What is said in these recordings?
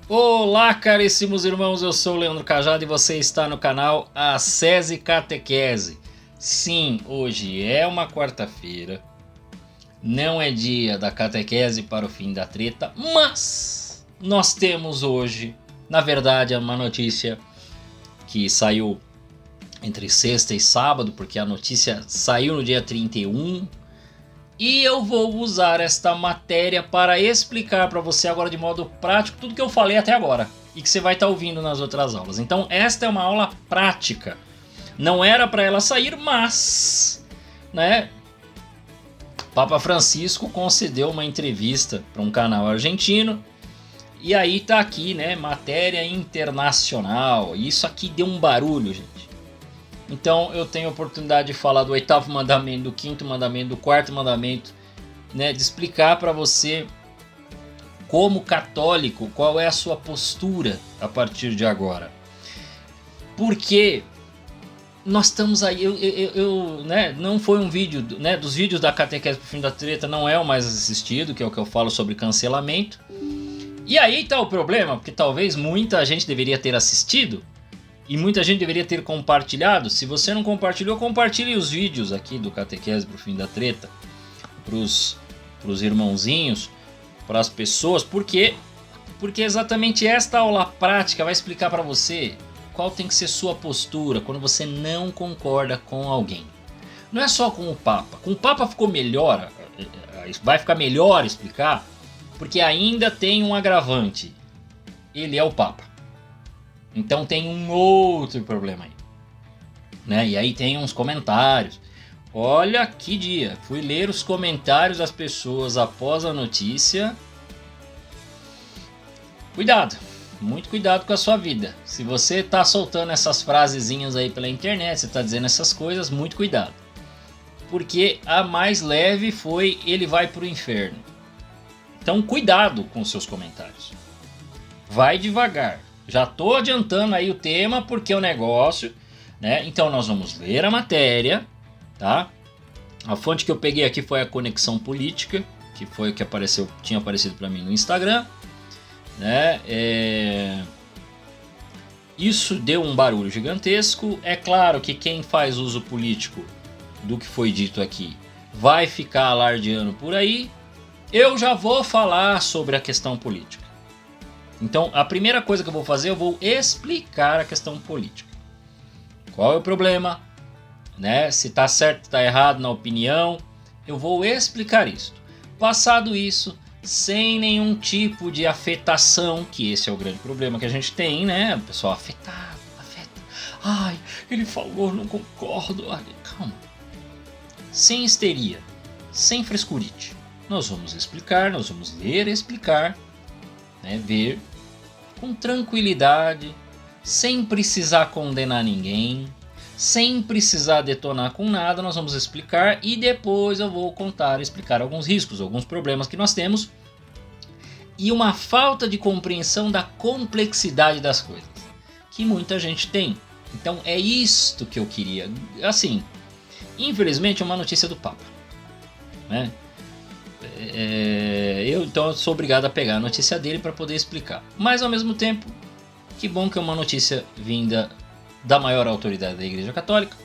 Olá, caríssimos irmãos, eu sou o Leandro Cajado e você está no canal Acese Catequese. Sim, hoje é uma quarta-feira, não é dia da catequese para o fim da treta, mas nós temos hoje, na verdade, uma notícia que saiu entre sexta e sábado, porque a notícia saiu no dia 31. E eu vou usar esta matéria para explicar para você agora de modo prático tudo que eu falei até agora e que você vai estar ouvindo nas outras aulas. Então esta é uma aula prática. Não era para ela sair, mas, né, Papa Francisco concedeu uma entrevista para um canal argentino e aí tá aqui, né, matéria internacional. Isso aqui deu um barulho, gente. Então eu tenho a oportunidade de falar do 8º mandamento, do 5º mandamento, do 4º mandamento, né, de explicar para você como católico qual é a sua postura a partir de agora. Porque nós estamos aí, né, não foi um vídeo, né, dos vídeos da catequese pro fim da treta, não é o mais assistido, que é o que eu falo sobre cancelamento. E aí tá o problema, porque talvez muita gente deveria ter assistido, e muita gente deveria ter compartilhado. Se você não compartilhou, compartilhe os vídeos aqui do Catequese pro Fim da Treta pros irmãozinhos, para as pessoas, porque exatamente esta aula prática vai explicar para você qual tem que ser sua postura quando você não concorda com alguém. Não é só com o Papa. Com o Papa ficou melhor, vai ficar melhor explicar, porque ainda tem um agravante. Ele é o Papa. Então tem um outro problema aí, né? E aí tem uns comentários. Olha que dia, fui ler os comentários das pessoas após a notícia. Cuidado, muito cuidado com a sua vida. Se você tá soltando essas frasezinhas aí pela internet, você tá dizendo essas coisas, muito cuidado. Porque a mais leve foi ele vai pro inferno. Então cuidado com os seus comentários. Vai devagar. Já estou adiantando aí o tema porque o negócio, né? Então nós vamos ler a matéria, tá? A fonte que eu peguei aqui foi a Conexão Política, que foi o que tinha aparecido para mim no Instagram, né? Isso deu um barulho gigantesco. É claro que quem faz uso político do que foi dito aqui vai ficar alardeando por aí. Eu já vou falar sobre a questão política. Então, a primeira coisa que eu vou fazer, eu vou explicar a questão política. Qual é o problema? Né? Se está certo, está errado na opinião. Eu vou explicar isso. Passado isso, sem nenhum tipo de afetação, que esse é o grande problema que a gente tem, né? O pessoal afeta. Ai, ele falou, não concordo. Ai, calma. Sem histeria, sem frescurite. Nós vamos explicar, nós vamos ler e explicar. Ver com tranquilidade, sem precisar condenar ninguém, sem precisar detonar com nada. Nós vamos explicar e depois eu vou explicar alguns riscos, alguns problemas que nós temos e uma falta de compreensão da complexidade das coisas que muita gente tem. Então é isto que eu queria. Assim, infelizmente é uma notícia do Papa, né? Então eu sou obrigado a pegar a notícia dele para poder explicar. Mas ao mesmo tempo, que bom que é uma notícia vinda da maior autoridade da Igreja Católica,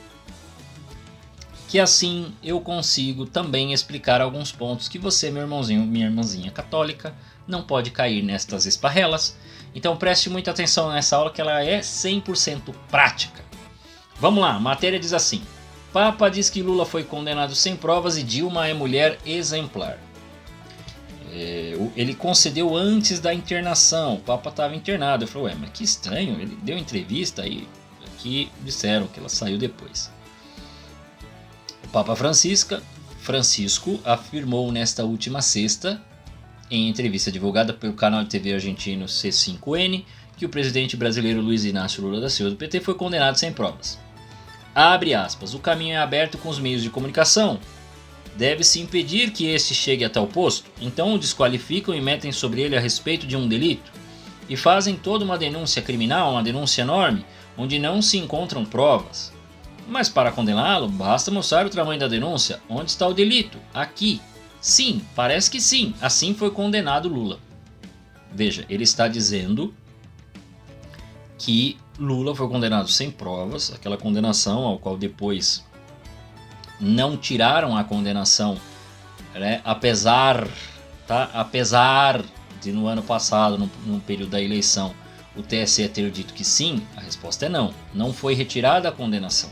que assim eu consigo também explicar alguns pontos que você, meu irmãozinho, minha irmãzinha católica, não pode cair nestas esparrelas. Então preste muita atenção nessa aula que ela é 100% prática. Vamos lá, a matéria diz assim: Papa diz que Lula foi condenado sem provas e Dilma é mulher exemplar. Ele concedeu antes da internação. O Papa estava internado. Eu falei, mas que estranho. Ele deu entrevista aí que disseram que ela saiu depois. O Papa Francisco afirmou nesta última sexta, em entrevista divulgada pelo canal de TV argentino C5N, que o presidente brasileiro Luiz Inácio Lula da Silva do PT foi condenado sem provas. Abre aspas, o caminho é aberto com os meios de comunicação. Deve-se impedir que este chegue a tal posto, então o desqualificam e metem sobre ele a respeito de um delito, e fazem toda uma denúncia criminal, uma denúncia enorme, onde não se encontram provas. Mas para condená-lo, basta mostrar o tamanho da denúncia, onde está o delito, aqui. Sim, parece que sim, assim foi condenado Lula. Veja, ele está dizendo que Lula foi condenado sem provas, aquela condenação ao qual depois não tiraram a condenação, né, apesar de no ano passado, no período da eleição, o TSE ter dito que sim, a resposta é não. Não foi retirada a condenação,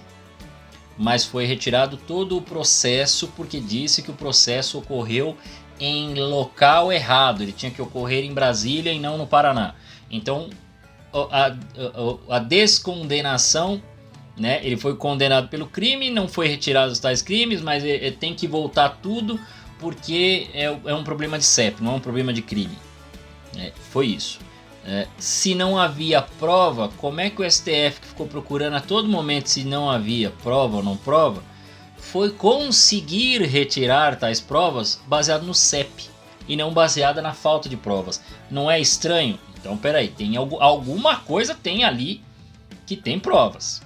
mas foi retirado todo o processo, porque disse que o processo ocorreu em local errado, ele tinha que ocorrer em Brasília e não no Paraná. Então a descondenação, né, ele foi condenado pelo crime, não foi retirado os tais crimes, mas tem que voltar tudo porque é um problema de CEP, não é um problema de crime. Foi isso. Se não havia prova, como é que o STF, que ficou procurando a todo momento se não havia prova ou não prova, foi conseguir retirar tais provas baseado no CEP e não baseada na falta de provas? Não é estranho? Então peraí, tem alguma coisa tem ali que tem provas.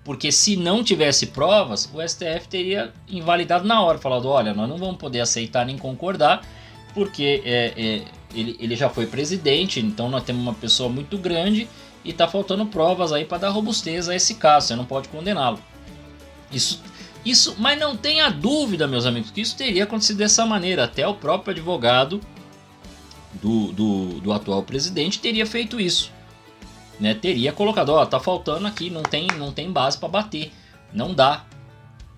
Porque se não tivesse provas, o STF teria invalidado na hora, falado, olha, nós não vamos poder aceitar nem concordar, porque ele já foi presidente, então nós temos uma pessoa muito grande e está faltando provas aí para dar robustez a esse caso, você não pode condená-lo. Isso, mas não tenha dúvida, meus amigos, que isso teria acontecido dessa maneira. Até o próprio advogado do atual presidente teria feito isso. Né, teria colocado, tá faltando aqui, não tem base para bater, não dá.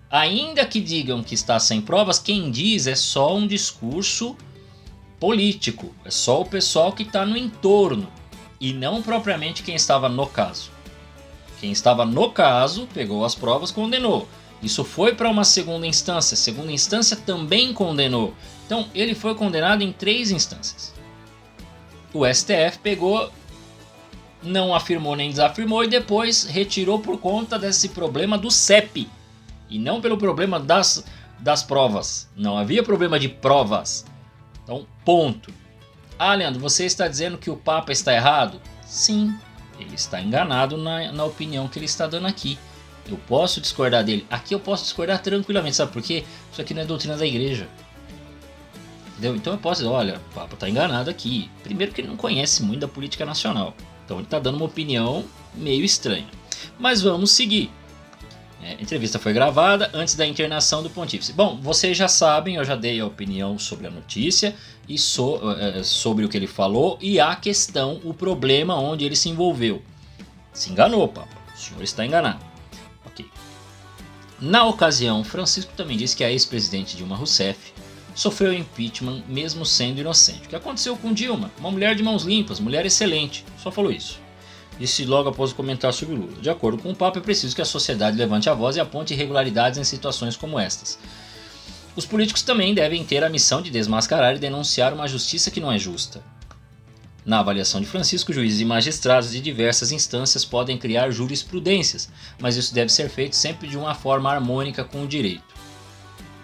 Ainda que digam que está sem provas, quem diz é só um discurso político, é só o pessoal que está no entorno e não propriamente quem estava no caso. Quem estava no caso pegou as provas, condenou. Isso foi para uma segunda instância, a segunda instância também condenou. Então ele foi condenado em 3 instâncias. O STF pegou, não afirmou nem desafirmou e depois retirou por conta desse problema do CEP e não pelo problema das provas. Não havia problema de provas. Então, ponto. Leandro, você está dizendo que o Papa está errado? Sim, ele está enganado na opinião que ele está dando aqui. Eu posso discordar dele. Aqui eu posso discordar tranquilamente, sabe por quê? Isso aqui não é doutrina da igreja. Entendeu? Então eu posso dizer, olha, o Papa está enganado aqui. Primeiro que ele não conhece muito da política nacional. Então ele está dando uma opinião meio estranha. Mas vamos seguir. A entrevista foi gravada antes da internação do pontífice. Bom, vocês já sabem, eu já dei a opinião sobre a notícia e sobre o que ele falou e a questão, o problema onde ele se envolveu. Se enganou, Papa. O senhor está enganado. Ok. Na ocasião, Francisco também disse que a ex-presidente Dilma Rousseff sofreu impeachment mesmo sendo inocente. O que aconteceu com Dilma? Uma mulher de mãos limpas, mulher excelente. Só falou isso. Disse logo após o comentário sobre Lula. De acordo com o Papa, é preciso que a sociedade levante a voz e aponte irregularidades em situações como estas. Os políticos também devem ter a missão de desmascarar e denunciar uma justiça que não é justa. Na avaliação de Francisco, juízes e magistrados de diversas instâncias podem criar jurisprudências, mas isso deve ser feito sempre de uma forma harmônica com o direito.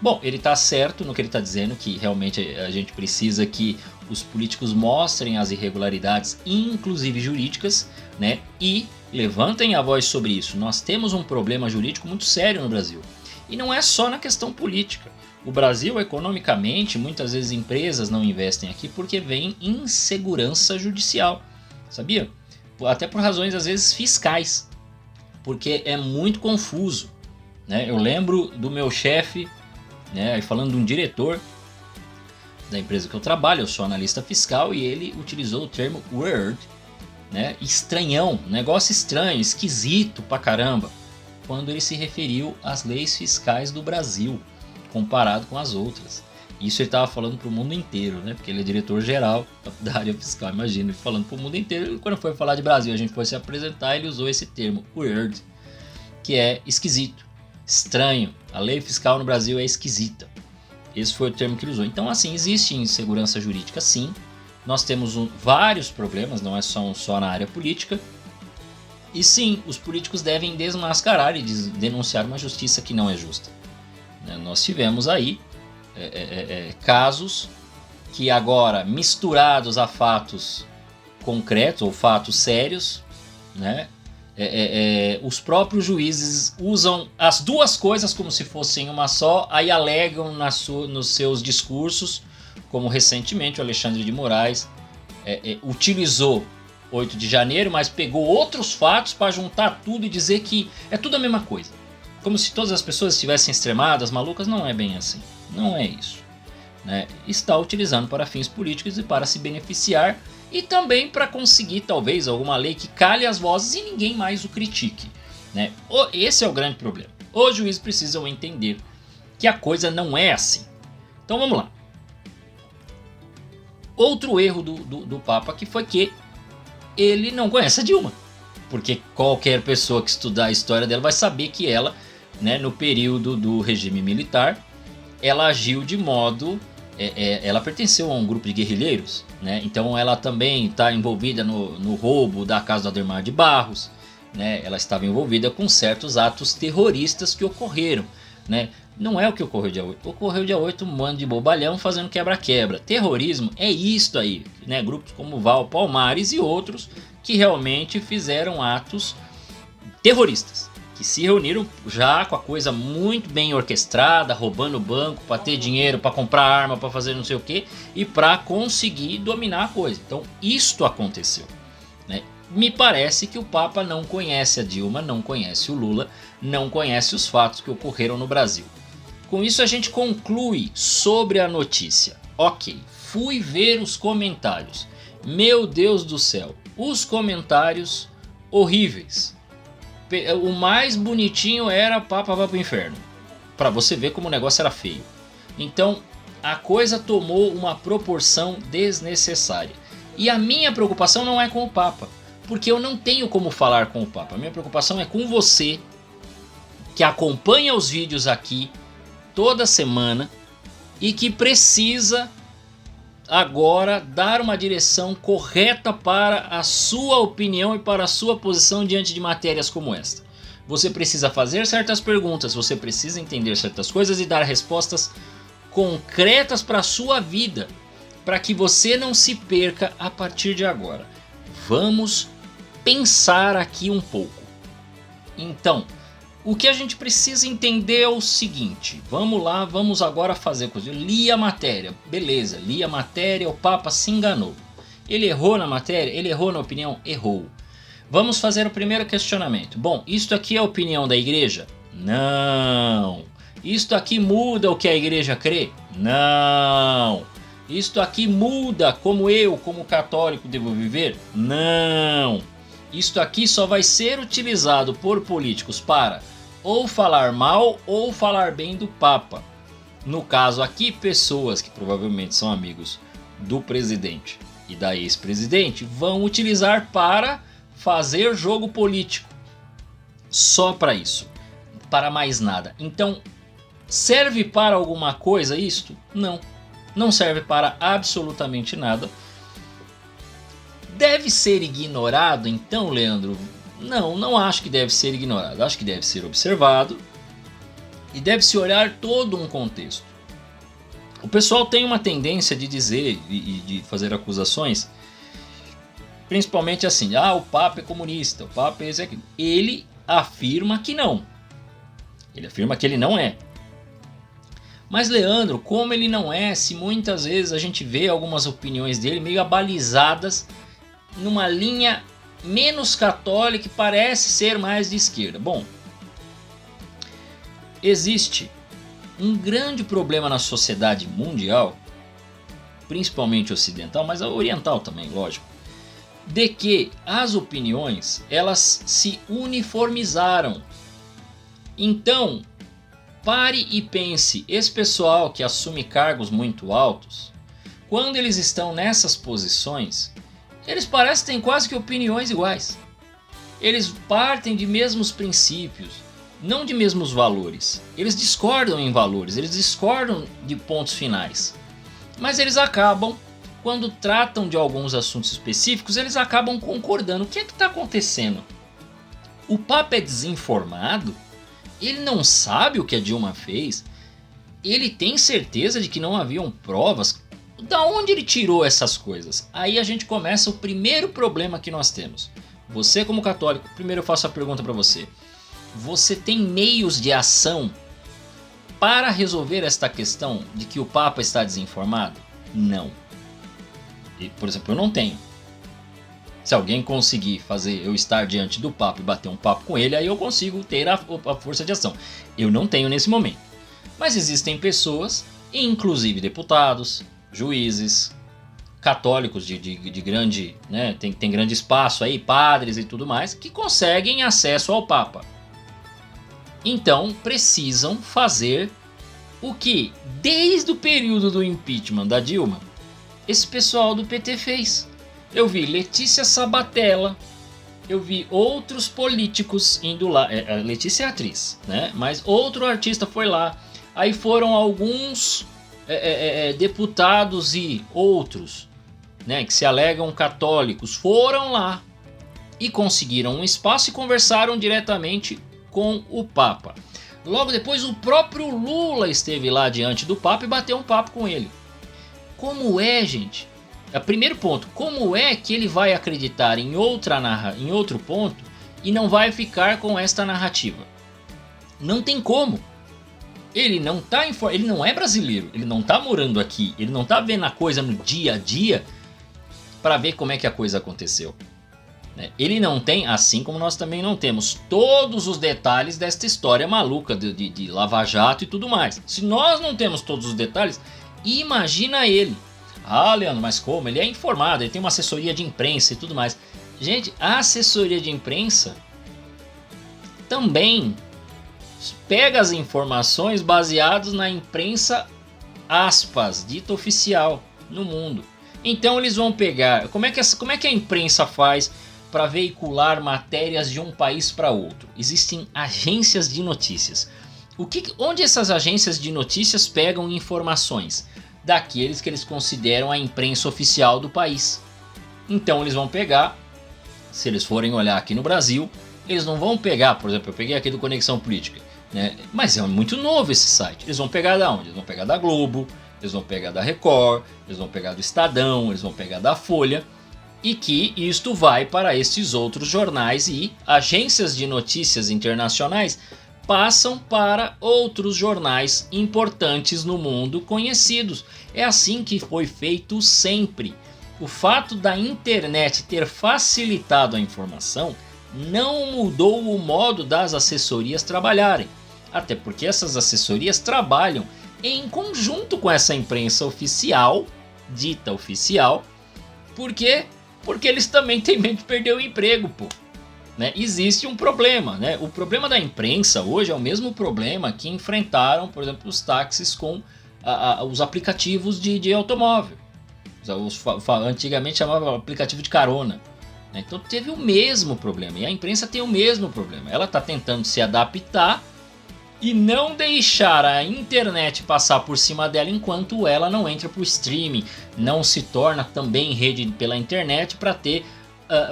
Bom, ele está certo no que ele está dizendo, que realmente a gente precisa que os políticos mostrem as irregularidades, inclusive jurídicas, né, e levantem a voz sobre isso. Nós temos um problema jurídico muito sério no Brasil. E não é só na questão política. O Brasil, economicamente, muitas vezes empresas não investem aqui porque vem insegurança judicial. Sabia? Até por razões, às vezes, fiscais. Porque é muito confuso. Né? Eu lembro do meu chefe, né, falando de um diretor da empresa que eu trabalho, eu sou analista fiscal, e ele utilizou o termo word, né, estranhão, negócio estranho, esquisito pra caramba, quando ele se referiu às leis fiscais do Brasil, comparado com as outras. Isso ele estava falando para o mundo inteiro, né, porque ele é diretor-geral da área fiscal, imagina, ele falando para o mundo inteiro. E quando foi falar de Brasil, a gente foi se apresentar, ele usou esse termo, weird, que é esquisito, estranho. A lei fiscal no Brasil é esquisita. Esse foi o termo que ele usou. Então, assim, existe insegurança jurídica, sim. Nós temos vários problemas, não é só na área política. E sim, os políticos devem desmascarar e denunciar uma justiça que não é justa. Nós tivemos aí casos que agora, misturados a fatos concretos ou fatos sérios, né, os próprios juízes usam as duas coisas como se fossem uma só, aí alegam nos seus discursos, como recentemente o Alexandre de Moraes utilizou 8 de janeiro, mas pegou outros fatos para juntar tudo e dizer que é tudo a mesma coisa. Como se todas as pessoas estivessem extremadas, malucas. Não é bem assim. Não é isso. Né? Está utilizando para fins políticos e para se beneficiar, e também para conseguir talvez alguma lei que cale as vozes e ninguém mais o critique. Né? Esse é o grande problema. Os juízes precisam entender que a coisa não é assim. Então vamos lá. Outro erro do Papa que foi que ele não conhece a Dilma. Porque qualquer pessoa que estudar a história dela vai saber que ela, né, no período do regime militar, ela agiu de modo... ela pertenceu a um grupo de guerrilheiros, né? Então ela também está envolvida no roubo da casa do Adhemar de Barros, né? Ela estava envolvida com certos atos terroristas que ocorreram, né? Não é o que ocorreu dia 8. Ocorreu dia 8 um bando de bobalhão fazendo quebra-quebra. Terrorismo é isto aí, né? Grupos como Val Palmares e outros que realmente fizeram atos terroristas, que se reuniram já com a coisa muito bem orquestrada, roubando o banco para ter dinheiro, para comprar arma, para fazer não sei o que, e para conseguir dominar a coisa. Então isto aconteceu, né? Me parece que o Papa não conhece a Dilma, não conhece o Lula, não conhece os fatos que ocorreram no Brasil. Com isso a gente conclui sobre a notícia. Ok, fui ver os comentários. Meu Deus do céu, os comentários horríveis. O mais bonitinho era Papa vai pro inferno. Para você ver como o negócio era feio. Então a coisa tomou uma proporção desnecessária. E a minha preocupação não é com o Papa, porque eu não tenho como falar com o Papa. A minha preocupação é com você, que acompanha os vídeos aqui toda semana e que precisa agora dar uma direção correta para a sua opinião e para a sua posição diante de matérias como esta. Você precisa fazer certas perguntas, você precisa entender certas coisas e dar respostas concretas para a sua vida, para que você não se perca a partir de agora. Vamos pensar aqui um pouco. Então, o que a gente precisa entender é o seguinte. Vamos lá, vamos agora fazer coisa. Eu li a matéria, beleza, li a matéria, o Papa se enganou. Ele errou na matéria? Ele errou na opinião? Errou. Vamos fazer o primeiro questionamento. Bom, isto aqui é a opinião da igreja? Não. Isto aqui muda o que a igreja crê? Não. Isto aqui muda como eu, como católico, devo viver? Não. Isto aqui só vai ser utilizado por políticos para ou falar mal ou falar bem do Papa. No caso aqui, pessoas que provavelmente são amigos do presidente e da ex-presidente vão utilizar para fazer jogo político. Só para isso. Para mais nada. Então, serve para alguma coisa isto? Não. Não serve para absolutamente nada. Deve ser ignorado então, Leandro? Não, não acho que deve ser ignorado. Acho que deve ser observado e deve-se olhar todo um contexto. O pessoal tem uma tendência de dizer e de fazer acusações, principalmente assim, o Papa é comunista, o Papa é esse aqui. Ele afirma que não. Ele afirma que ele não é. Mas Leandro, como ele não é, se muitas vezes a gente vê algumas opiniões dele meio abalizadas numa linha menos católica que parece ser mais de esquerda. Bom, existe um grande problema na sociedade mundial, principalmente ocidental, mas a oriental também, lógico, de que as opiniões elas se uniformizaram. Então, pare e pense, esse pessoal que assume cargos muito altos, quando eles estão nessas posições, eles parecem que têm quase que opiniões iguais. Eles partem de mesmos princípios, não de mesmos valores. Eles discordam em valores, eles discordam de pontos finais. Mas eles acabam, quando tratam de alguns assuntos específicos, eles acabam concordando. O que é que está acontecendo? O Papa é desinformado? Ele não sabe o que a Dilma fez? Ele tem certeza de que não haviam provas? Da onde ele tirou essas coisas? Aí a gente começa o primeiro problema que nós temos. Você como católico, primeiro eu faço a pergunta para você. Você tem meios de ação para resolver esta questão de que o Papa está desinformado? Não. Por exemplo, eu não tenho. Se alguém conseguir fazer eu estar diante do Papa e bater um papo com ele, aí eu consigo ter a força de ação. Eu não tenho nesse momento. Mas existem pessoas, inclusive deputados, juízes, católicos de grande, né, tem grande espaço aí, padres e tudo mais, que conseguem acesso ao Papa. Então precisam fazer o que, desde o período do impeachment da Dilma, esse pessoal do PT fez. Eu vi Letícia Sabatella, eu vi outros políticos indo lá. Letícia é atriz, né? Mas outro artista foi lá. Aí foram alguns deputados e outros, né, que se alegam católicos, foram lá e conseguiram um espaço e conversaram diretamente com o Papa. Logo depois o próprio Lula esteve lá diante do Papa e bateu um papo com ele. Como é, gente? Primeiro ponto, como é que ele vai acreditar em outro ponto e não vai ficar com esta narrativa? Não tem como. Ele não é brasileiro, ele não está morando aqui, ele não está vendo a coisa no dia a dia para ver como é que a coisa aconteceu. Ele não tem, assim como nós também não temos, todos os detalhes desta história maluca de Lava Jato e tudo mais. Se nós não temos todos os detalhes, imagina ele. Ah, Leandro, mas como? Ele é informado, ele tem uma assessoria de imprensa e tudo mais. Gente, a assessoria de imprensa também pega as informações baseadas na imprensa, aspas, dita oficial no mundo. Então eles vão pegar... Como é que a imprensa faz para veicular matérias de um país para outro? Existem agências de notícias. Onde essas agências de notícias pegam informações? Daqueles que eles consideram a imprensa oficial do país. Então eles vão pegar, se eles forem olhar aqui no Brasil, eles não vão pegar, por exemplo, eu peguei aqui do Conexão Política, né? Mas é muito novo esse site. Eles vão pegar da onde? Eles vão pegar da Globo, eles vão pegar da Record, eles vão pegar do Estadão, eles vão pegar da Folha, e que isto vai para esses outros jornais e agências de notícias internacionais passam para outros jornais importantes no mundo conhecidos. É assim que foi feito sempre. O fato da internet ter facilitado a informação não mudou o modo das assessorias trabalharem. Até porque essas assessorias trabalham em conjunto com essa imprensa oficial, dita oficial. Por quê? Porque eles também têm medo de perder o emprego, pô. Né? Existe um problema, né? O problema da imprensa hoje é o mesmo problema que enfrentaram, por exemplo, os táxis com os aplicativos de automóvel. Antigamente chamava aplicativo de carona. Né? Então teve o mesmo problema, e a imprensa tem o mesmo problema. Ela está tentando se adaptar e não deixar a internet passar por cima dela enquanto ela não entra para o streaming, não se torna também rede pela internet para ter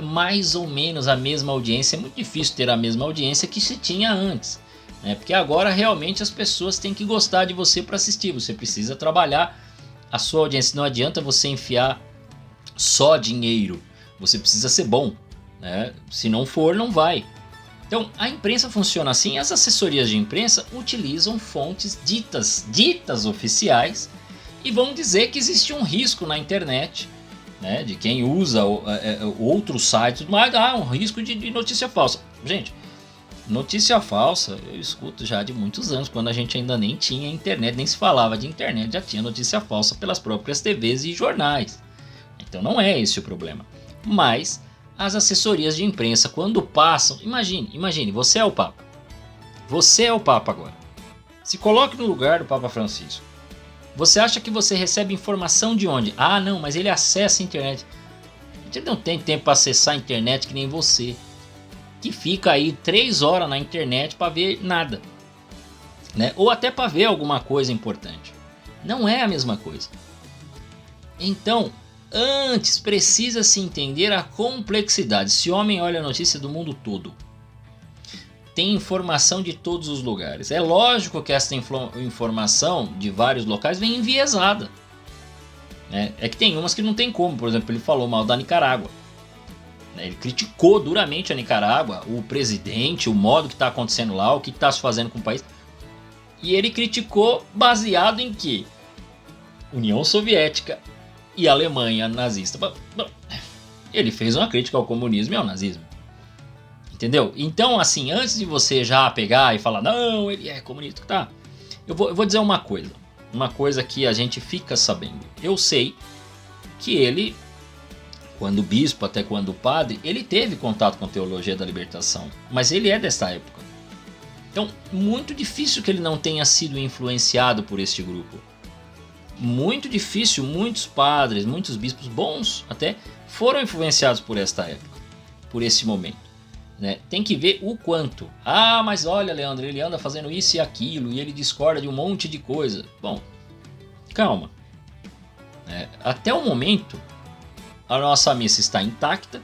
mais ou menos a mesma audiência. É muito difícil ter a mesma audiência que se tinha antes, né? Porque agora realmente as pessoas têm que gostar de você para assistir. Você precisa trabalhar a sua audiência. Não adianta você enfiar só dinheiro, você precisa ser bom, né? Se não for, não vai. Então a imprensa funciona assim. As assessorias de imprensa utilizam fontes ditas oficiais e vão dizer que existe um risco na internet, né, de quem usa outros sites, mas há um risco de notícia falsa. Gente, notícia falsa eu escuto já de muitos anos, quando a gente ainda nem tinha internet, nem se falava de internet, já tinha notícia falsa pelas próprias TVs e jornais. Então não é esse o problema. Mas as assessorias de imprensa, quando passam, imagine, você é o Papa. Você é o Papa agora. Se coloque no lugar do Papa Francisco. Você acha que você recebe informação de onde? Ah, não, mas ele acessa a internet. Ele não tem tempo para acessar a internet que nem você, que fica aí 3 horas na internet para ver nada, né? Ou até para ver alguma coisa importante. Não é a mesma coisa. Então, antes precisa se entender a complexidade. Esse homem olha a notícia do mundo todo. Tem informação de todos os lugares. É lógico que essa informação de vários locais vem enviesada. Né? É que tem umas que não tem como. Por exemplo, ele falou mal da Nicarágua. Ele criticou duramente a Nicarágua, o presidente, o modo que está acontecendo lá, o que está se fazendo com o país. E ele criticou baseado em quê? União Soviética e Alemanha nazista. Bom, ele fez uma crítica ao comunismo e ao nazismo. Entendeu? Então, assim, antes de você já pegar e falar, não, ele é comunista, tá? Eu vou dizer uma coisa que a gente fica sabendo. Eu sei que ele, quando bispo, até quando padre, ele teve contato com a teologia da libertação, mas ele é dessa época. Então, muito difícil que ele não tenha sido influenciado por este grupo. Muito difícil, muitos padres, muitos bispos bons até, foram influenciados por esta época, por esse momento. Né? Tem que ver o quanto. Ah, mas olha, Leandro, ele anda fazendo isso e aquilo e ele discorda de um monte de coisa. Bom, calma. Até o momento, a nossa missa está intacta.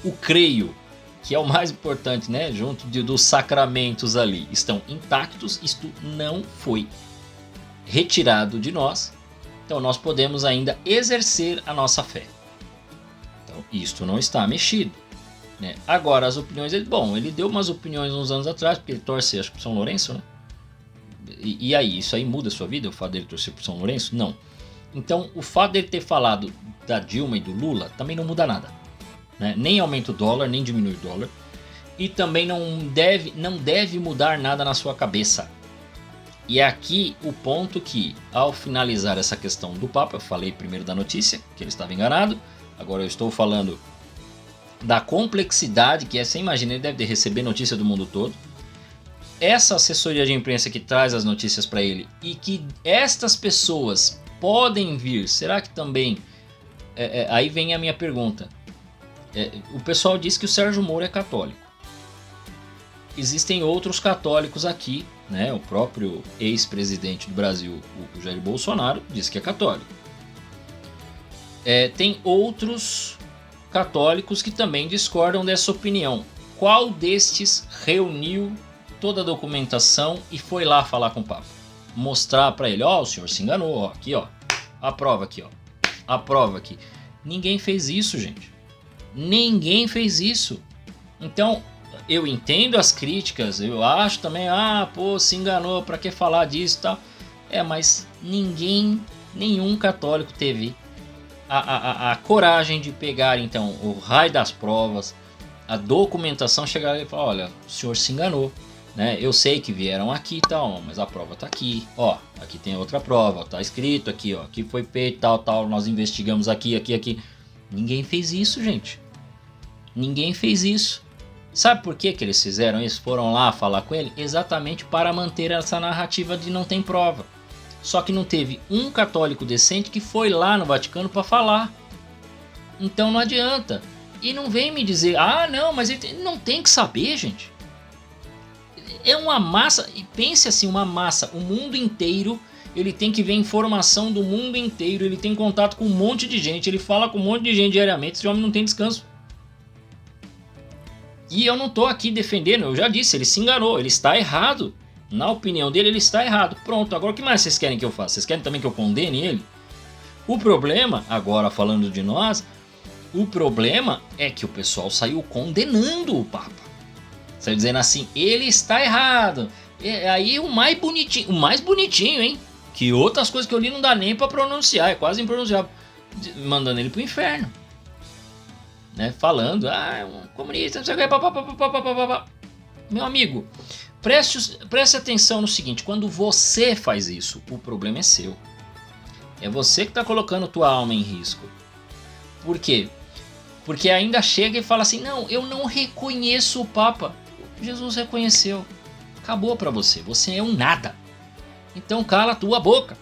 O creio, que é o mais importante, né? Junto dos sacramentos ali, estão intactos. Isto não foi retirado de nós. Então nós podemos ainda exercer a nossa fé. Então isto não está mexido. Né? Agora as opiniões, ele deu umas opiniões uns anos atrás, porque ele torce, acho que por São Lourenço, né? E aí, isso aí muda a sua vida, o fato dele torcer por São Lourenço? Não. Então o fato dele ter falado da Dilma e do Lula também não muda nada. Né? Nem aumenta o dólar, nem diminui o dólar. E também não deve mudar nada na sua cabeça. E é aqui o ponto que, ao finalizar essa questão do Papa, eu falei primeiro da notícia, que ele estava enganado, agora eu estou falando da complexidade que é, você imagina, ele deve receber notícia do mundo todo. Essa assessoria de imprensa que traz as notícias para ele e que estas pessoas podem vir, será que também... aí vem a minha pergunta. O pessoal diz que o Sérgio Moro é católico. Existem outros católicos aqui, né? O próprio ex-presidente do Brasil, o Jair Bolsonaro, diz que é católico. Tem outros católicos que também discordam dessa opinião. Qual destes reuniu toda a documentação e foi lá falar com o Papa? Mostrar para ele, o senhor se enganou, aqui, a prova aqui, a prova aqui. Ninguém fez isso, gente. Ninguém fez isso. Então, eu entendo as críticas, eu acho também, se enganou, para que falar disso e tal. Mas nenhum católico teve a coragem de pegar então o raio das provas, a documentação, chegar e falar, olha, o senhor se enganou, né? Eu sei que vieram aqui e tal, mas a prova tá aqui, aqui tem outra prova, tá escrito aqui, aqui foi feito tal, nós investigamos aqui. Ninguém fez isso, gente. Ninguém fez isso. Sabe por que eles fizeram isso? Foram lá falar com ele? Exatamente para manter essa narrativa de não tem prova. Só que não teve um católico decente que foi lá no Vaticano para falar. Então não adianta. E não vem me dizer, não, mas ele não tem que saber, gente. É uma massa, e pense assim, uma massa, o mundo inteiro, ele tem que ver informação do mundo inteiro, ele tem contato com um monte de gente, ele fala com um monte de gente diariamente, esse homem não tem descanso. E eu não estou aqui defendendo, eu já disse, ele se enganou, ele está errado. Na opinião dele, ele está errado. Pronto, agora o que mais vocês querem que eu faça? Vocês querem também que eu condene ele? O problema, agora falando de nós, o problema é que o pessoal saiu condenando o Papa. Saiu dizendo assim, ele está errado. Aí o mais bonitinho, hein? Que outras coisas que eu li não dá nem para pronunciar, é quase impronunciável. Mandando ele pro inferno. Né? Falando, é um comunista, não sei o que, Meu amigo, preste atenção no seguinte, quando você faz isso, o problema é seu. É você que está colocando tua alma em risco. Por quê? Porque ainda chega e fala assim, não, eu não reconheço o Papa. Jesus reconheceu. Acabou para você, você é um nada. Então cala a tua boca.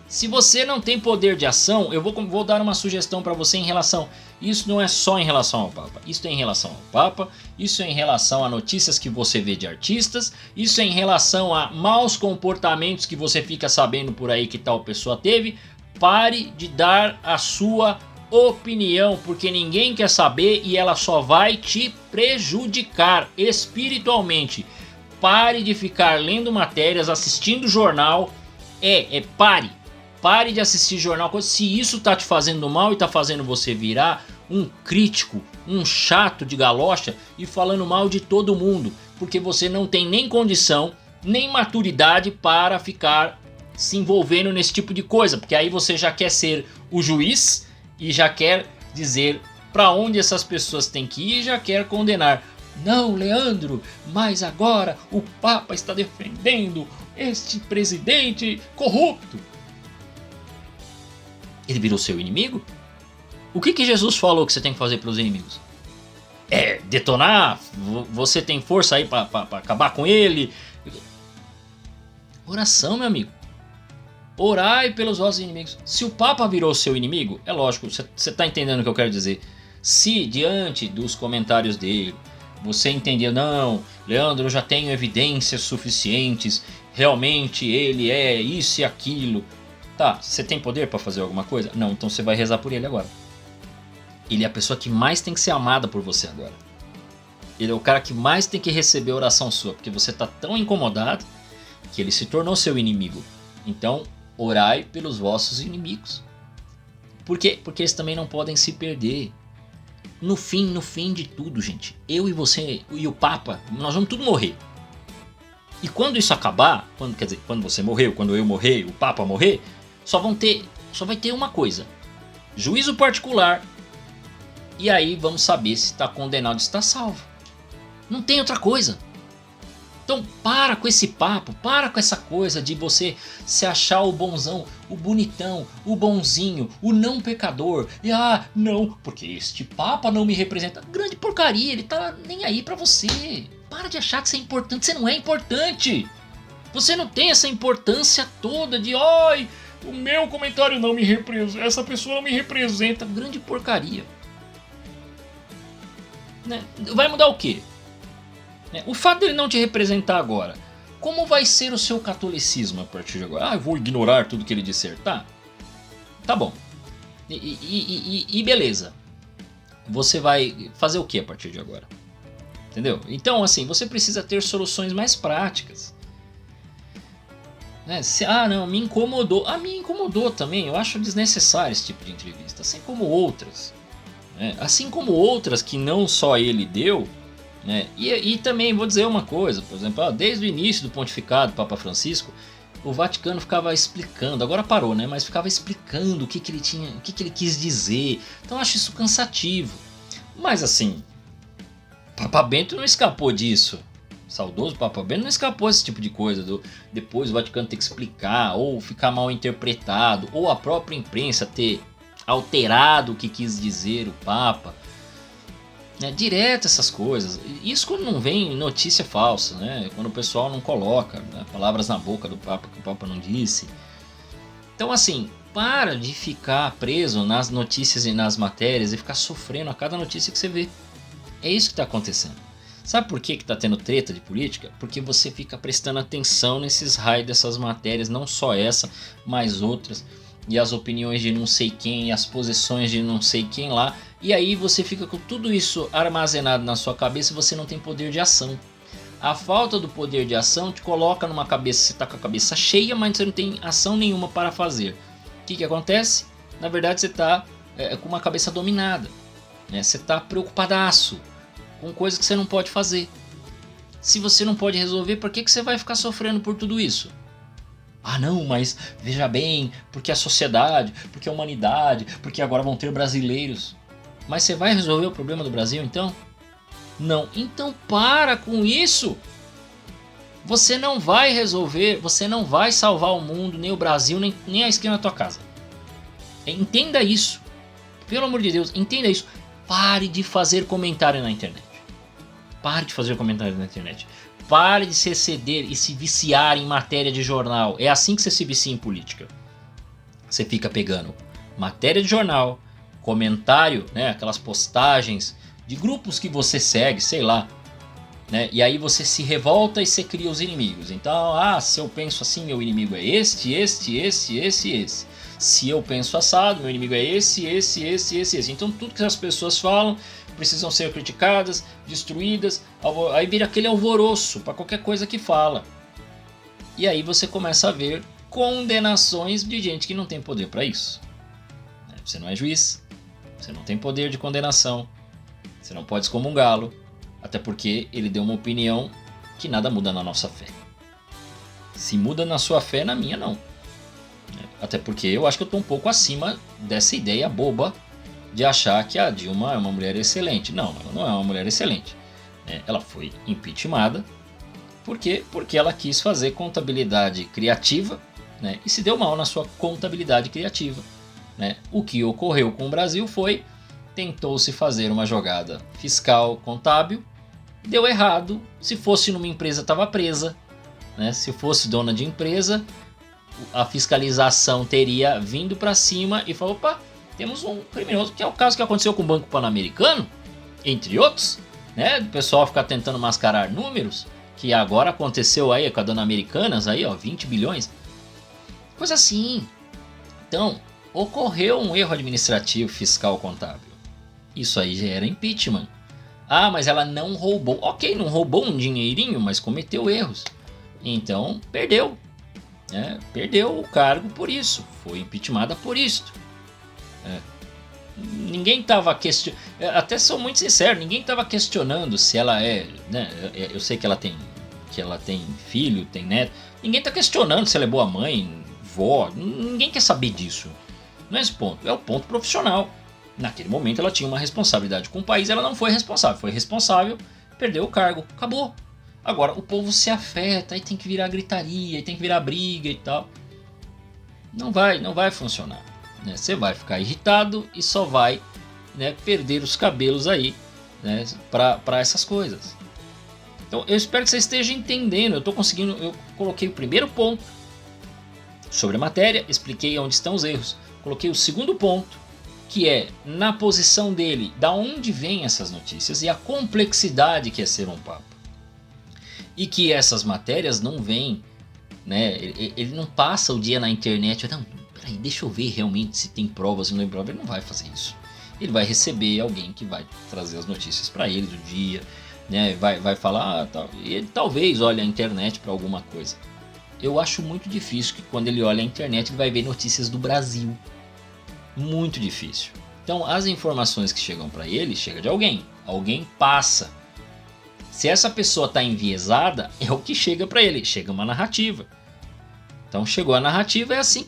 Se você não tem poder de ação, eu vou dar uma sugestão para você em relação... Isso não é só em relação ao Papa. Isso é em relação ao Papa. Isso é em relação a notícias que você vê de artistas. Isso é em relação a maus comportamentos que você fica sabendo por aí que tal pessoa teve. Pare de dar a sua opinião, porque ninguém quer saber e ela só vai te prejudicar espiritualmente. Pare de ficar lendo matérias, assistindo jornal. Pare. Pare de assistir jornal. Se isso tá te fazendo mal e tá fazendo você virar um crítico, um chato de galocha e falando mal de todo mundo, porque você não tem nem condição, nem maturidade para ficar se envolvendo nesse tipo de coisa, porque aí você já quer ser o juiz e já quer dizer para onde essas pessoas têm que ir e já quer condenar. Não, Leandro, mas agora o Papa está defendendo este presidente corrupto. Ele virou seu inimigo? O que Jesus falou que você tem que fazer para os inimigos? É detonar? Você tem força aí para acabar com ele? Oração, meu amigo. Orai pelos vossos inimigos. Se o Papa virou seu inimigo, é lógico, você está entendendo o que eu quero dizer. Se diante dos comentários dele, você entendeu, não, Leandro, eu já tenho evidências suficientes, realmente ele é isso e aquilo. Tá, você tem poder para fazer alguma coisa? Não, então você vai rezar por ele agora. Ele é a pessoa que mais tem que ser amada por você agora. Ele é o cara que mais tem que receber oração sua, porque você está tão incomodado que ele se tornou seu inimigo. Então, orai pelos vossos inimigos. Por quê? Porque eles também não podem se perder. No fim de tudo, gente, eu e você e o Papa, nós vamos tudo morrer. E quando isso acabar, quando você morrer, quando eu morrer, o Papa morrer, só vai ter uma coisa: juízo particular. E aí vamos saber se está condenado ou está salvo. Não tem outra coisa. Então para com esse papo, para com essa coisa de você se achar o bonzão, o bonitão, o bonzinho, o não pecador. E não, porque este Papa não me representa. Grande porcaria, ele tá nem aí pra você. Para de achar que você é importante, você não é importante. Você não tem essa importância toda de, ai, o meu comentário não me representa, essa pessoa não me representa. Grande porcaria. Né? Vai mudar o quê? O fato dele não te representar agora, como vai ser o seu catolicismo a partir de agora? Eu vou ignorar tudo que ele disser, tá? Tá bom. E beleza. Você vai fazer o que a partir de agora? Entendeu? Então, assim, você precisa ter soluções mais práticas. Não, me incomodou. Me incomodou também. Eu acho desnecessário esse tipo de entrevista, assim como outras. Assim como outras que não só ele deu. E também vou dizer uma coisa, por exemplo, desde o início do pontificado do Papa Francisco, o Vaticano ficava explicando, agora parou, mas ficava explicando o que ele quis dizer. Então eu acho isso cansativo. Mas assim, Papa Bento não escapou disso. O saudoso Papa Bento não escapou desse tipo de coisa, depois o Vaticano ter que explicar, ou ficar mal interpretado, ou a própria imprensa ter alterado o que quis dizer o Papa. Direto essas coisas. Isso quando não vem notícia falsa, quando o pessoal não coloca palavras na boca do Papa que o Papa não disse. Então assim, para de ficar preso nas notícias e nas matérias e ficar sofrendo a cada notícia que você vê. É isso que está acontecendo. Sabe por que está tendo treta de política? Porque você fica prestando atenção nesses raios dessas matérias, não só essa, mas outras. E as opiniões de não sei quem, e as posições de não sei quem lá. E aí você fica com tudo isso armazenado na sua cabeça e você não tem poder de ação. A falta do poder de ação te coloca numa cabeça, você está com a cabeça cheia, mas você não tem ação nenhuma para fazer. O que acontece? Na verdade você está com uma cabeça dominada. Você está preocupadaço com coisas que você não pode fazer. Se você não pode resolver, por que você vai ficar sofrendo por tudo isso? Não, mas veja bem, porque a sociedade, porque a humanidade, porque agora vão ter brasileiros. Mas você vai resolver o problema do Brasil então? Não. Então para com isso. Você não vai resolver, você não vai salvar o mundo, nem o Brasil, nem a esquina da tua casa. Entenda isso. Pelo amor de Deus, entenda isso. Pare de fazer comentário na internet. Pare de fazer comentário na internet. Pare de se exceder e se viciar em matéria de jornal. É assim que você se vicia em política. Você fica pegando matéria de jornal, comentário, aquelas postagens de grupos que você segue, sei lá. E aí você se revolta e você cria os inimigos. Então, se eu penso assim, meu inimigo é este. Se eu penso assado, meu inimigo é esse. Então tudo que as pessoas falam precisam ser criticadas, destruídas, aí vira aquele alvoroço para qualquer coisa que fala. E aí você começa a ver condenações de gente que não tem poder para isso. Você não é juiz, você não tem poder de condenação, você não pode excomungá-lo, até porque ele deu uma opinião que nada muda na nossa fé. Se muda na sua fé, na minha não. Até porque eu acho que eu estou um pouco acima dessa ideia boba de achar que a Dilma é uma mulher excelente. Não, ela não é uma mulher excelente. Ela foi impeachmentada. Por quê? Porque ela quis fazer contabilidade criativa, né, e se deu mal na sua contabilidade criativa. Né? O que ocorreu com o Brasil foi, tentou-se fazer uma jogada fiscal contábil, deu errado. Se fosse numa empresa, estava presa. Né? Se fosse dona de empresa, a fiscalização teria vindo para cima e falou: opa, temos um criminoso, que é o caso que aconteceu com o Banco Pan-Americano, entre outros, né? O pessoal ficar tentando mascarar números, que agora aconteceu aí com a dona Americanas, aí, ó, 20 bilhões, coisa assim. Então, ocorreu um erro administrativo, fiscal, contábil. Isso aí já era impeachment. Ah, mas ela não roubou. Ok, não roubou um dinheirinho, mas cometeu erros. Então, perdeu. Perdeu o cargo por isso. Foi impeachmentada por isso. Ninguém estava questionando. Até sou muito sincero, ninguém estava questionando se ela é, né? Eu sei que ela tem filho, tem neto. Ninguém está questionando se ela é boa mãe, vó. Ninguém quer saber disso. Não é esse ponto. É o ponto profissional. Naquele momento ela tinha uma responsabilidade com o país, ela não foi responsável. Foi responsável, perdeu o cargo, acabou. Agora o povo se afeta, aí tem que virar gritaria, aí tem que virar briga e tal. Não vai funcionar. Né? Você vai ficar irritado e só vai, né, perder os cabelos aí, né, para essas coisas. Então eu espero que você esteja entendendo. Eu coloquei o primeiro ponto sobre a matéria, expliquei onde estão os erros. Coloquei o segundo ponto, que é na posição dele, da onde vêm essas notícias e a complexidade que é ser um papa. E que essas matérias não vêm, né, ele não passa o dia na internet, não, peraí, deixa eu ver realmente se tem provas ou não tem provas. Ele não vai fazer isso. Ele vai receber alguém que vai trazer as notícias para ele do dia, né, vai falar, e ele talvez olhe a internet para alguma coisa. Eu acho muito difícil que quando ele olha a internet ele vai ver notícias do Brasil. Muito difícil. Então as informações que chegam para ele, chega de alguém. Alguém passa. Se essa pessoa está enviesada, é o que chega para ele. Chega uma narrativa. Então chegou a narrativa, é assim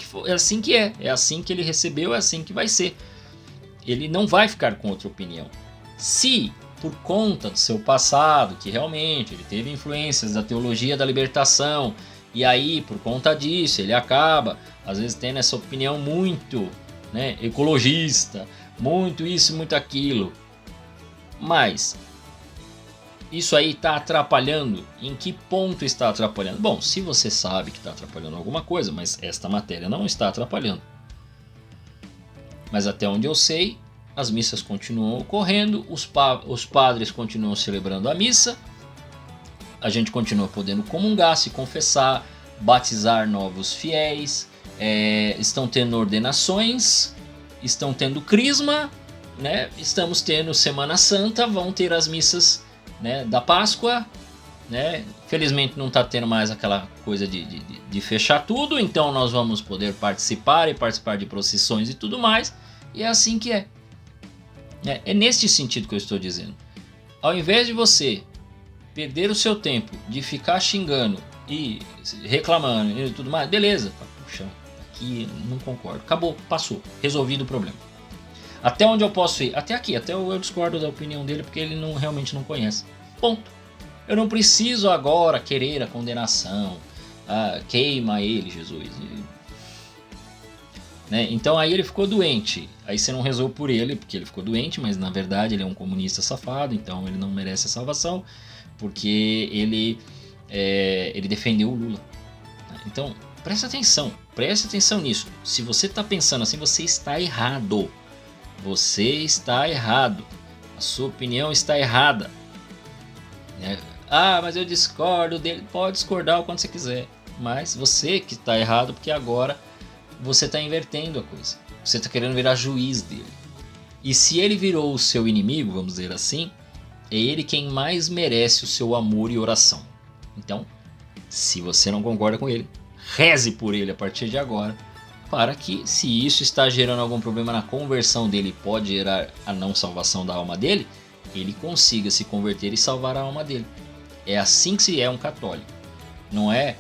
que é. É assim que ele recebeu, é assim que vai ser. Ele não vai ficar com outra opinião. Se por conta do seu passado, que realmente ele teve influências da teologia da libertação, e aí por conta disso ele acaba, às vezes, tendo essa opinião muito, né, ecologista, muito isso, muito aquilo. Mas isso aí está atrapalhando? Em que ponto está atrapalhando? Bom, se você sabe que está atrapalhando alguma coisa, mas esta matéria não está atrapalhando. Mas até onde eu sei, as missas continuam ocorrendo, os padres continuam celebrando a missa, a gente continua podendo comungar, se confessar, batizar novos fiéis, estão tendo ordenações, estão tendo crisma, né? Estamos tendo Semana Santa, vão ter as missas, né, da Páscoa, né? Felizmente não está tendo mais aquela coisa de fechar tudo, então nós vamos poder participar de procissões e tudo mais, e é assim que é. É neste sentido que eu estou dizendo. Ao invés de você perder o seu tempo de ficar xingando e reclamando e tudo mais, beleza, puxa, aqui não concordo, acabou, passou, resolvido o problema. Até onde eu posso ir? Até aqui, até eu discordo da opinião dele porque ele realmente não conhece. Ponto. Eu não preciso agora querer a condenação, queima ele, Jesus. Né? Então aí ele ficou doente, aí você não rezou por ele porque ele ficou doente, mas na verdade ele é um comunista safado, então ele não merece a salvação, porque ele defendeu o Lula. Então preste atenção nisso. Se você está pensando assim, você está errado. Você está errado. A sua opinião está errada. Mas eu discordo dele. Pode discordar o quanto você quiser, mas você que está errado, porque agora você está invertendo a coisa. Você está querendo virar juiz dele. E se ele virou o seu inimigo, vamos dizer assim, é ele quem mais merece o seu amor e oração. Então, se você não concorda com ele, reze por ele a partir de agora, para que, se isso está gerando algum problema na conversão dele, pode gerar a não salvação da alma dele, ele consiga se converter e salvar a alma dele. É assim que se é um católico. Não é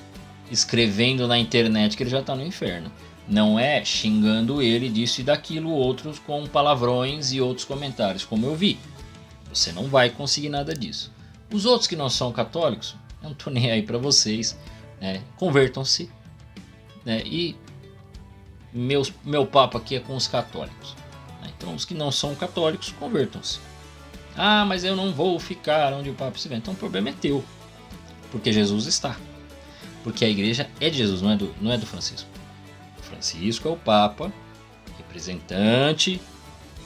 escrevendo na internet que ele já está no inferno. Não é xingando ele disso e daquilo, outros com palavrões e outros comentários, como eu vi. Você não vai conseguir nada disso. Os outros que não são católicos, eu não estou nem aí para vocês, né? Convertam-se, né? E meu papo aqui é com os católicos, né? Então os que não são católicos, convertam-se. Ah, mas eu não vou ficar onde o Papa estiver. Então o problema é teu, porque Jesus está. Porque a igreja é de Jesus, não é do Francisco. O Francisco é o Papa, representante,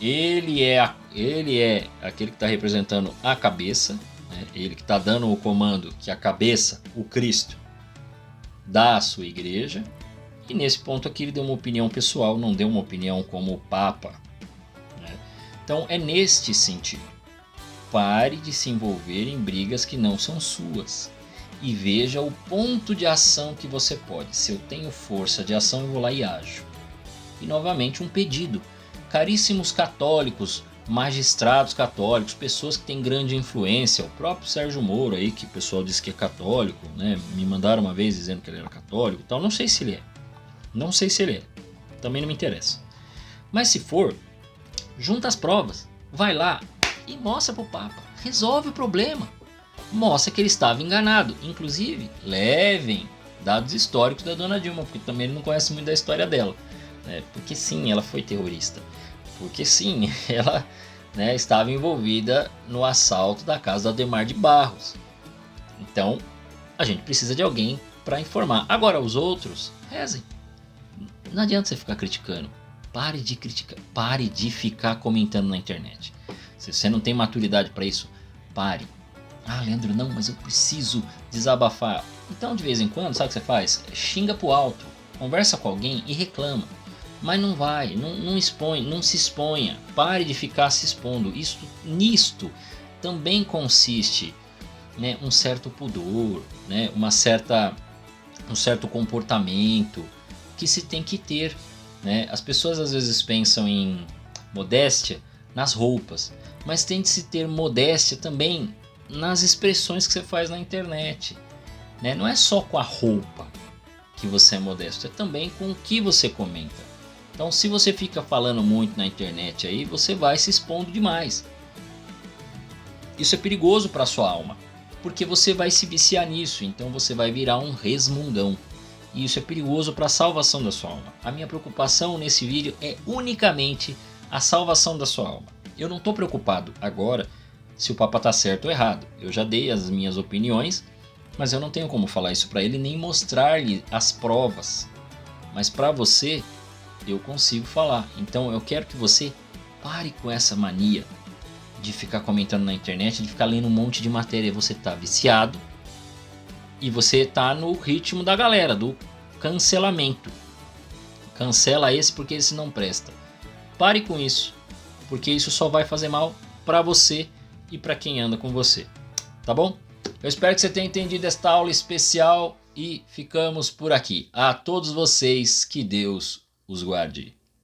ele é aquele que está representando a cabeça, né? Ele que está dando o comando que a cabeça, o Cristo, dá à sua igreja. E nesse ponto aqui ele deu uma opinião pessoal, não deu uma opinião como o Papa, né? Então é neste sentido. Pare de se envolver em brigas que não são suas. E veja o ponto de ação que você pode. Se eu tenho força de ação, eu vou lá e ajo. E novamente um pedido. Caríssimos católicos, magistrados católicos, pessoas que têm grande influência, o próprio Sérgio Moro aí, que o pessoal diz que é católico, né? Me mandaram uma vez dizendo que ele era católico e tal. Não sei se ele é. Não sei se ele é. Também não me interessa. Mas se for, junta as provas. Vai lá e mostra para o Papa. Resolve o problema. Mostra que ele estava enganado. Inclusive, levem dados históricos da dona Dilma, porque também ele não conhece muito da história dela, né? Porque sim, ela foi terrorista. Porque sim, ela, né, estava envolvida no assalto da casa do Adhemar de Barros. Então, a gente precisa de alguém para informar. Agora, os outros, rezem. Não adianta você ficar criticando. Pare de criticar. Pare de ficar comentando na internet. Se você não tem maturidade para isso, pare. Ah, Leandro, não, mas eu preciso desabafar. Então, de vez em quando, sabe o que você faz? Xinga pro alto, conversa com alguém e reclama. Mas não vai, não expõe, não se exponha. Pare de ficar se expondo. Nisto também consiste, né, um certo pudor, né, um certo comportamento que se tem que ter, né? As pessoas às vezes pensam em modéstia nas roupas, mas tem de se ter modéstia também nas expressões que você faz na internet, né? Não é só com a roupa que você é modesto, é também com o que você comenta. Então, se você fica falando muito na internet aí, você vai se expondo demais. Isso é perigoso para a sua alma, porque você vai se viciar nisso, então você vai virar um resmungão. E isso é perigoso para a salvação da sua alma. A minha preocupação nesse vídeo é unicamente a salvação da sua alma. Eu não estou preocupado agora se o Papa está certo ou errado. Eu já dei as minhas opiniões, mas eu não tenho como falar isso para ele nem mostrar-lhe as provas. Mas para você, eu consigo falar. Então eu quero que você pare com essa mania de ficar comentando na internet, de ficar lendo um monte de matéria. Você está viciado e você está no ritmo da galera, do cancelamento. Cancela esse porque esse não presta. Pare com isso, porque isso só vai fazer mal para você e para quem anda com você, tá bom? Eu espero que você tenha entendido esta aula especial e ficamos por aqui. A todos vocês, que Deus os guarde.